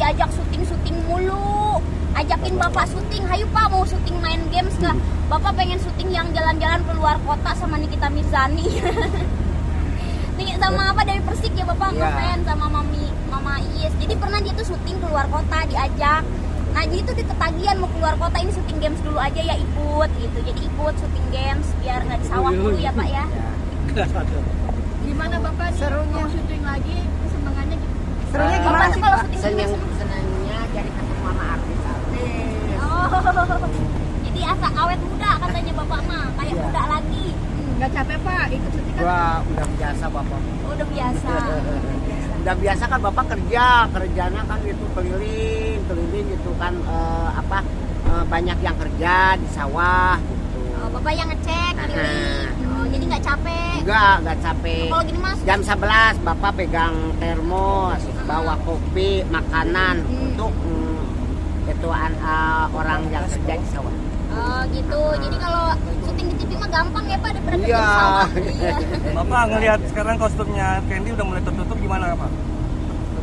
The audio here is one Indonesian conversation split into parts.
diajak syuting mulu. Ajakin bapak syuting, hayu pak mau syuting main games kah? Bapak pengen syuting yang jalan-jalan keluar kota sama Nikita Mirzani. Nih sama apa dari Persik ya bapak ngefans sama mama Iis. Jadi pernah dia tuh syuting keluar kota diajak. Nah jadi tuh ketagihan mau keluar kota ini syuting games dulu aja ya ikut gitu. Jadi ikut syuting games biar nggak di sawah dulu ya pak ya. Gimana bapak nih Serunya. mau syuting lagi kesenangannya gitu? Serunya Bapak gimana tuh sih kalau Pak? syuting Senangnya jadi ketemu sama artis. Oh, jadi asa awet muda katanya bapak mah kayak muda lagi. Nggak capek pak ikut syuting kan? Wah, udah biasa bapak. Oh, udah biasa. Udah biasa kan bapak kerjanya kan gitu keliling gitu kan banyak yang kerja di sawah gitu. Oh, bapak yang ngecek keliling. Oh, jadi nggak capek. Enggak capek. Kalau gini mas Jam 11 bapak pegang termos, bawa kopi, makanan untuk orang yang kerja di sawah. Oh gitu. Jadi kalau syuting di TV mah gampang ya pak daripada kerja di Iya. sawah. Iya. Bapak ngelihat sekarang kostumnya Candy udah mulai tertutup gimana Pak?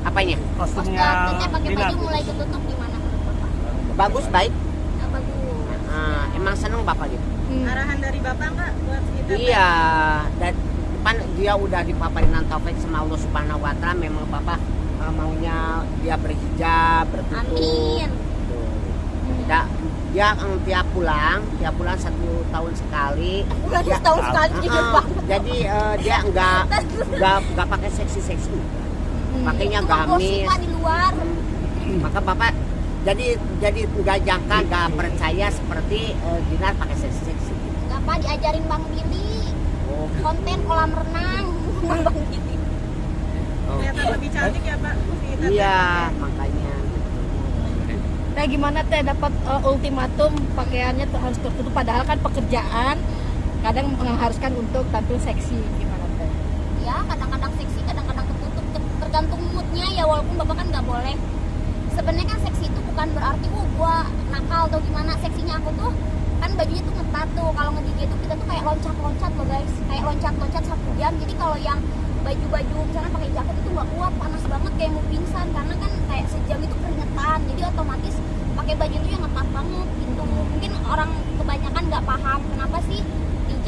Apanya? Kostumnya Kostumnya pakai Dinar. baju mulai ketutup gimana menurut bapak? Bagus, baik. Oh, bagus. Emang seneng bapak gitu. Arahan dari bapak nggak buat kita? Iya, dan depan dia udah dipaparin taufik sama Allah Subhanahu wa taala, memang bapak maunya dia berhijab, bertutup. Amin. Dia tiap pulang 1 tahun sekali. Udah tahun sekali jadi pak. Jadi dia enggak pakai seksi. Pakainya Itu mah gosip, gamis. Pak, di luar. Maka bapak jadi enggak jangka, enggak percaya seperti Dinar pakai seksi. Nggak pak diajarin Bang Billy. Oh. Konten kolam renang. Bang Billy. Ternyata lebih cantik ya pak? Kita Iya, makanya. Nah gimana teh dapat ultimatum pakaiannya tuh harus tertutup padahal kan pekerjaan kadang mengharuskan untuk tampil seksi, gimana teh? Ya kadang-kadang seksi, kadang-kadang ketutup. Tergantung moodnya ya walaupun bapak kan nggak boleh. Sebenarnya kan seksi itu bukan berarti gua nakal atau gimana. Seksinya aku tuh kan bajunya tuh ngetat tuh. Kalau nge-DJ tuh kita tuh kayak loncat-loncat loh guys. Kayak loncat-loncat 1 jam. Jadi kalau yang baju-baju misalnya pakai jaket itu nggak kuat, panas banget kayak mau pingsan karena kan kayak sejam itu keringetan. Jadi otomatis pakai baju itu yang ngetat banget gitu. Mungkin orang kebanyakan nggak paham kenapa sih DJ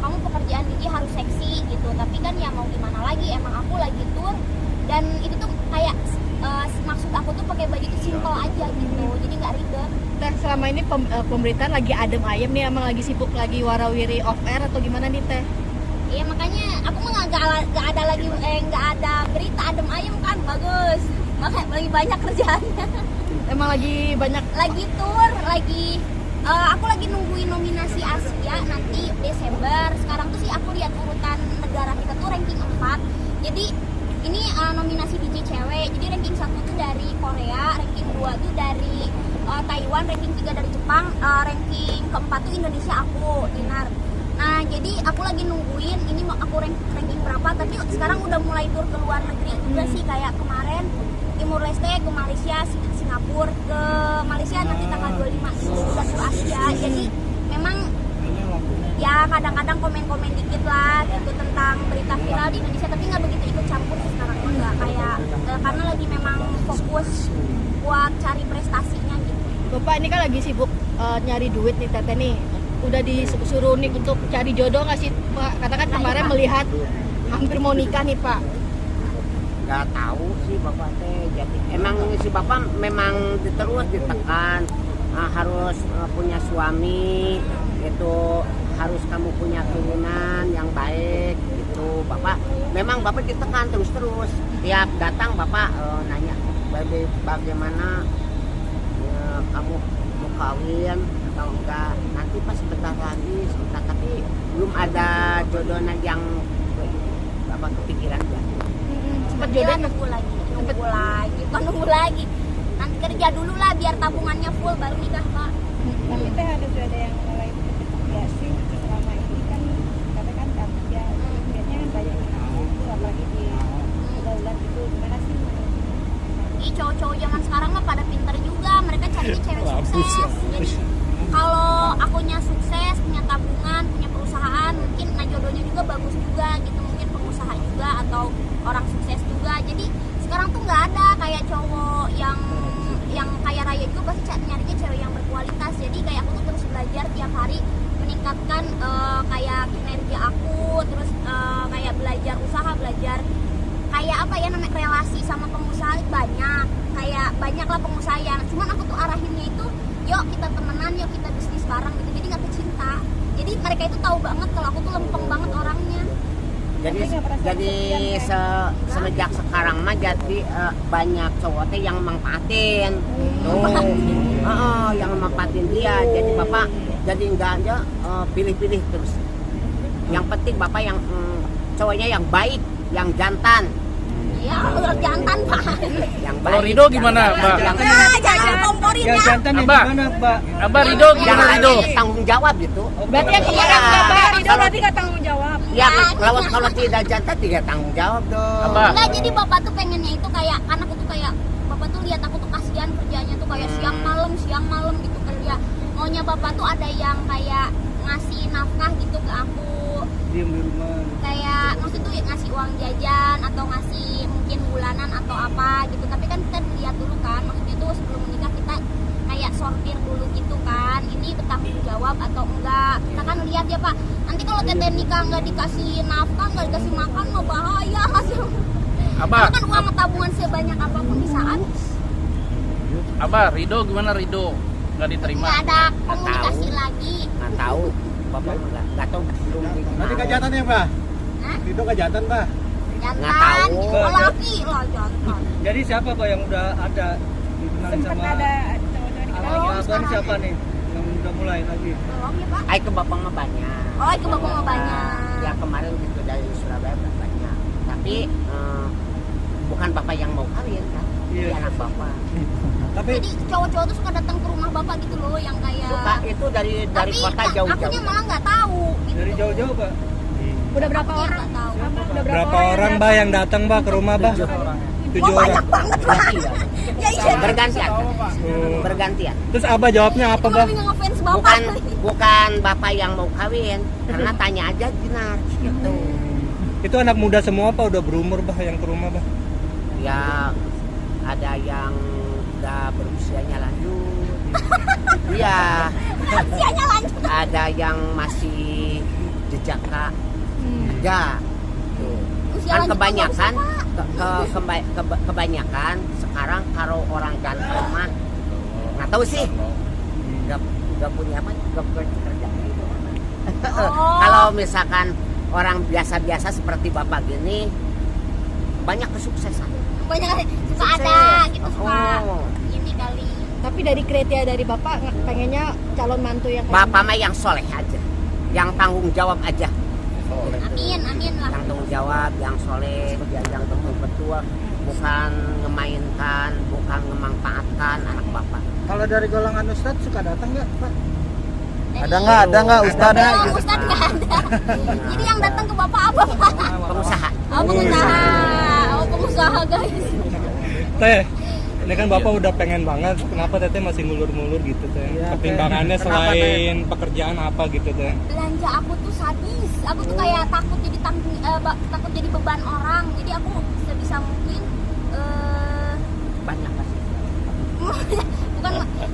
kamu pekerjaan DJ harus seksi gitu. Tapi kan ya mau gimana lagi, emang aku lagi tour dan itu tuh kayak maksud aku tuh pakai baju itu simple aja gitu. Jadi nggak ribet. Teh selama ini pemberitaan lagi adem ayem nih, emang lagi sibuk lagi warawiri off air atau gimana nih teh? Iya makanya aku mah nggak ada lagi nggak ada berita adem ayem kan bagus. Makanya lagi banyak kerjaannya. Emang lagi banyak Lagi tour, aku lagi nungguin nominasi Asia nanti Desember. Sekarang tuh sih aku lihat urutan negara kita tuh ranking 4. Jadi ini nominasi DJ cewek. Jadi ranking 1 tuh dari Korea, ranking 2 tuh dari Taiwan, ranking 3 dari Jepang, ranking keempat tuh Indonesia aku, Dinar. Nah jadi aku lagi nungguin ini mau aku ranking berapa. Tapi sekarang udah mulai tour ke luar negeri juga sih. Kayak kemarin Timur Leste ke Malaysia, Singapura, ke Malaysia nanti tanggal 25 itu udah tur Asia. Jadi memang ya kadang-kadang komen-komen dikit lah gitu tentang berita viral di Indonesia, tapi nggak begitu ikut campur sih sekarang enggak kayak karena lagi memang fokus buat cari prestasinya gitu. Bapak ini kan lagi sibuk nyari duit nih teteh nih. Udah disuruh nih untuk cari jodoh nggak sih Pak? Karena kan kemarin melihat hampir mau nikah nih Pak. Nggak tahu sih bapak teh. Jadi emang si bapak memang terus ditekan harus punya suami, itu harus kamu punya turunan yang baik gitu. Bapak memang bapak ditekan terus tiap datang bapak nanya bagaimana kamu mau kawin atau enggak, nanti pas sebentar tapi belum ada jodohnya yang bapak kepikiran ya. Sempat Nanti lah jodoh nunggu lagi nanti kerja dulu lah biar tabungannya full baru nikah pak. Tapi teh harus ada yang mulai ya sih selama ini kan katakan kerja biasanya kan banyak itu apalagi di bulan itu gimana sih? Ih cowok-cowok zaman sekarang mah pada pinter juga, mereka carinya cewek sukses. Jadi kalau akunya sukses, punya tabungan, punya perusahaan, mungkin nah jodohnya juga bagus juga gitu, mungkin pengusaha juga atau orang sukses juga. Jadi sekarang tuh nggak ada kayak cowok yang kayak Raya juga pasti nyarinya cewek yang berkualitas. Jadi kayak aku tuh terus belajar tiap hari meningkatkan kayak kinerja aku, terus kayak belajar usaha, belajar kayak apa ya namanya relasi sama pengusaha banyak, kayak banyak lah pengusaha yang cuman aku tuh arahinnya itu yuk kita temenan, yuk kita bisnis bareng gitu, jadi nggak kecinta. Jadi mereka itu tahu banget kalau aku tuh lempeng banget orangnya. Jadi semenjak sekarang mah jadi banyak cowok teh yang manfaatin tuh, yang manfaatin dia. Jadi bapak jadi enggak aja pilih-pilih terus. Yang penting bapak yang cowoknya yang baik, yang jantan. Ya, jantan Pak. Yang Kalau baik, Rido gimana, Mbak? Jangan komporin Yang ya. jantan yang Abah. gimana, Mbak? Abah Rido gimana yang Rido? tanggung jawab gitu. Berarti yang kemarin Iya. nggak Pak? Rido berarti nggak tanggung jawab. Ya kalau tidak jantan tidak tanggung jawab dong. Abah. Enggak, jadi bapak tuh pengennya itu kayak anak aku tuh kayak bapak tuh lihat aku tuh kasihan kerjanya tuh kayak siang malam gitu kerja. Maunya bapak tuh ada yang kayak ngasih nafkah gitu ke aku. Diem di rumah. Kayak maksud tuh ngasih uang jajan atau ngasih mungkin bulanan atau apa gitu. Tapi kan kita lihat dulu kan, maksudnya tuh sebelum menikah kita kayak sortir dulu gitu kan, ini bertanggung jawab atau enggak. Kita kan lihat ya Pak, nanti kalau teteh nikah nggak dikasih nafkah, nggak dikasih makan mah bahaya hasil. Abah, Karena kan uang tabungan sebanyak apapun bisa habis. Abah Rido gimana Rido? Nggak diterima. Nggak ada komunikasi lagi. Nggak tahu, bapak nggak tahu belum. Berarti nggak jantan ya, Mbak? Hah? Rido nggak jantan, Mbak? Jantan, tahu. oh, laki lah jantan. Jadi siapa, Pak, yang udah ada dikenalin Sempat sama ada cowok-cowok dikenal. Oh, abang sekarang. siapa nih yang udah mulai lagi? Belum ya Pak? Ay ke bapak mah banyak. Oh, ke bapak mah banyak. Ya kemarin gitu dari Surabaya banyak. Tapi bukan bapak yang mau kawin kan? Iya. Iya. Anak bapak. Tapi Jadi cowok-cowok tuh suka datang ke rumah bapak gitu loh, yang kayak. Suka itu dari Tapi kota akunya jauh-jauh. malah nggak tahu. Gitu. dari jauh-jauh, Pak. Udah berapa Akunya orang? nggak tahu. Udah Berapa orang, Mbak, yang datang, Mbak, ke rumah, Mbak? 7 Wah, orang. banyak banget Pak. Ya iya. Bergantian. Oh. Bergantian. Terus Abah jawabnya apa, Itu Mbak? namanya ngefans bapak. Bukan bapak yang mau kawin, karena tanya aja Dinar gitu. Itu anak muda semua, Pak, udah berumur, Mbak, yang ke rumah, Mbak? Ya ada yang udah berusianya lanjut. Iya. Usianya lanjut. Ada yang masih jejaka. Ya. Tuh. Usia Kan lanjut kebanyakan bagus, Pak. kebanyakan sekarang kalau orang ganteng mah nggak tahu sih nggak punya apa nggak punya kerja. Oh. Kalau misalkan orang biasa-biasa seperti bapak gini banyak kesuksesan. Banyak suka Sukses. ada gitu suka. Oh. Ini kali. Tapi dari kriteria dari Bapak pengennya calon mantu yang kayak Bapak mah yang soleh aja, yang tanggung jawab aja. Amin lah. Yang tanggung jawab, yang soleh, yang betul-betul bukan ngemainkan, bukan memanfaatkan anak bapak. Kalau dari golongan Ustadz suka datang nggak, Pak? Dari- Ada nggak Ustadz? Oh, Ustadz nggak ada. Jadi yang datang ke bapak apa Pak? Pengusaha. Oh pengusaha. Oh pengusaha guys. Teh, ini kan Bapak udah pengen banget. Kenapa Teteh masih ngulur-ngulur gitu, Teh? Pertimbangannya selain pekerjaan apa gitu, Teh? Belanja aku tuh sadis. Aku tuh kayak takut jadi takut jadi beban orang. Jadi aku sebisa mungkin Banyak kasih. bukan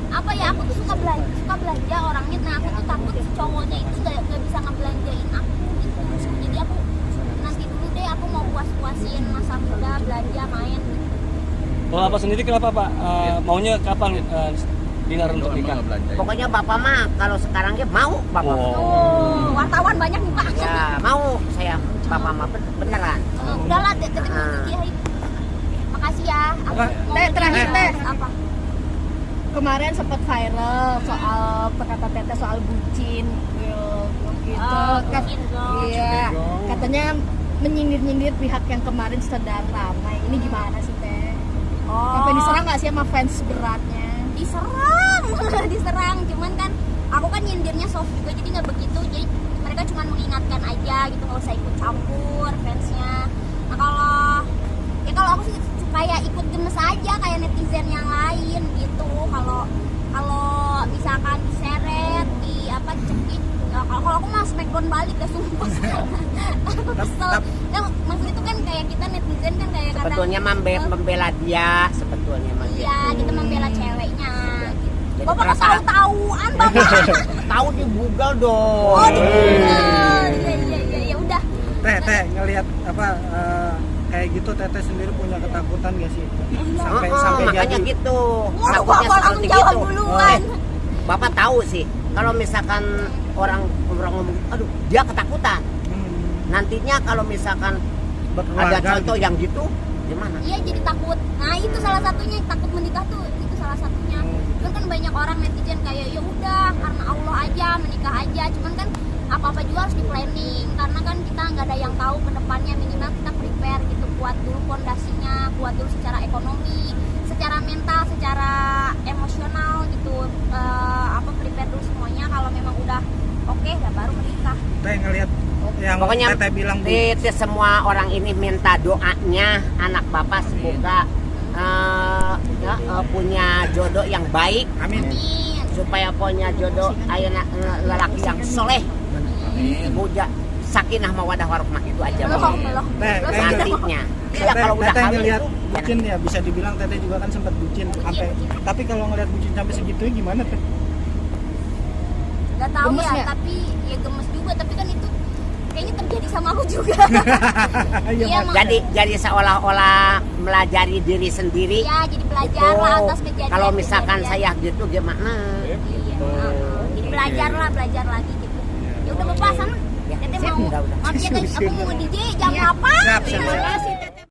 apa ya, aku tuh suka belanja orangnya. Nah aku tuh takut si cowoknya itu nggak bisa ngebelanjain aku gitu. Jadi aku nanti dulu deh, aku mau puas-puasin masa muda, belanja main gitu. Kalau apa sendiri kenapa, Pak? Maunya kapan Dinar untuk nikah? Pokoknya bapak mah kalau sekarang dia mau bapak. Oh, wartawan banyak nih Pak. Ya mau saya bapak mah beneran. Udahlah, ketemu di Kiai. Makasih ya. Aku Apa? mau Teh, terakhir, Teh. apa? kemarin sempat viral soal perkata Teteh soal bucin gitu. Bucin dong. Iya, katanya menyindir-nyindir pihak yang kemarin sedang ramai. Ini gimana sih Teh? Sampai diserang nggak sih sama fans beratnya? Diserang diserang, cuman kan aku kan nyindirnya soft juga, jadi nggak begitu. Jadi mereka cuma mengingatkan aja gitu, nggak usah ikut campur fansnya. Nah kalau aku sih kayak ikut gemes aja kayak netizen yang lain gitu. Kalau misalkan diseret di apa dicekik, ya, kalau aku mah smackdown balik dah sumpah. Aku kesel. Nah, maksud itu kan kayak kita netizen kan kayak sebetulnya membela dia sebetulnya mah Iya, gitu. kita membela ceweknya. Jadi Bapak kok perasaan- tahu-tahuan, Bapak? tahu di Google dong. Oh, di Google. Iya, ya udah. Teh ngelihat apa kayak gitu Teteh sendiri punya ketakutan gak sih? Sampai Makanya jadi gitu. Waduh, Takutnya Bapak langsung seperti jawab gitu. duluan. Bapak tahu sih, kalau misalkan orang ngomong, aduh dia ketakutan. Nantinya kalau misalkan ada berkeluarga contoh gitu. yang gitu, gimana? Iya, jadi takut. Nah, itu salah satunya takut menikah tuh, itu salah satunya. Cuman kan banyak orang netizen kayak ya udah karena Allah aja menikah aja. Cuman kan apa-apa juga harus di planning karena kan kita nggak ada yang tahu ke depannya, minimal kita prepare gitu, kuat dulu fondasinya, kuat dulu secara ekonomi, secara mental, secara emosional gitu. Prepare dulu semuanya, kalau memang udah oke, udah baru menikah. Teh ngelihat yang Pokoknya Teteh bilang Bu. di semua orang ini minta doanya anak bapak semoga punya jodoh yang baik, Amin. Amin. supaya punya jodoh ayeuna lelaki yang soleh, muja sakinah mawadah warahmah itu aja Belum, Bang. belum. Teh, Terus teh, ada Nantinya iya kalau udah Teteh kawin ngelihat itu bucin ya, bisa dibilang Teteh juga kan sempat bucin sampai. Tapi kalau ngelihat bucin sampai segitunya gimana Teh? Gak tahu Gemes ya, nggak? tapi ya gemes juga, tapi kan itu kayaknya terjadi sama aku juga. Iya, Iya, Mas. Mak. jadi seolah-olah melajari diri sendiri. Ya, jadi belajar lah Gitu. atas kejadian. Kalau misalkan kejadian. saya gitu gimana? Iya, jadi belajar lagi gitu. Ya udah Bapak sana. Ya, Teteh siap, mau udah. maaf ya guys, aku mau DJ jam 8. Siap, siap. Terima kasih Teteh.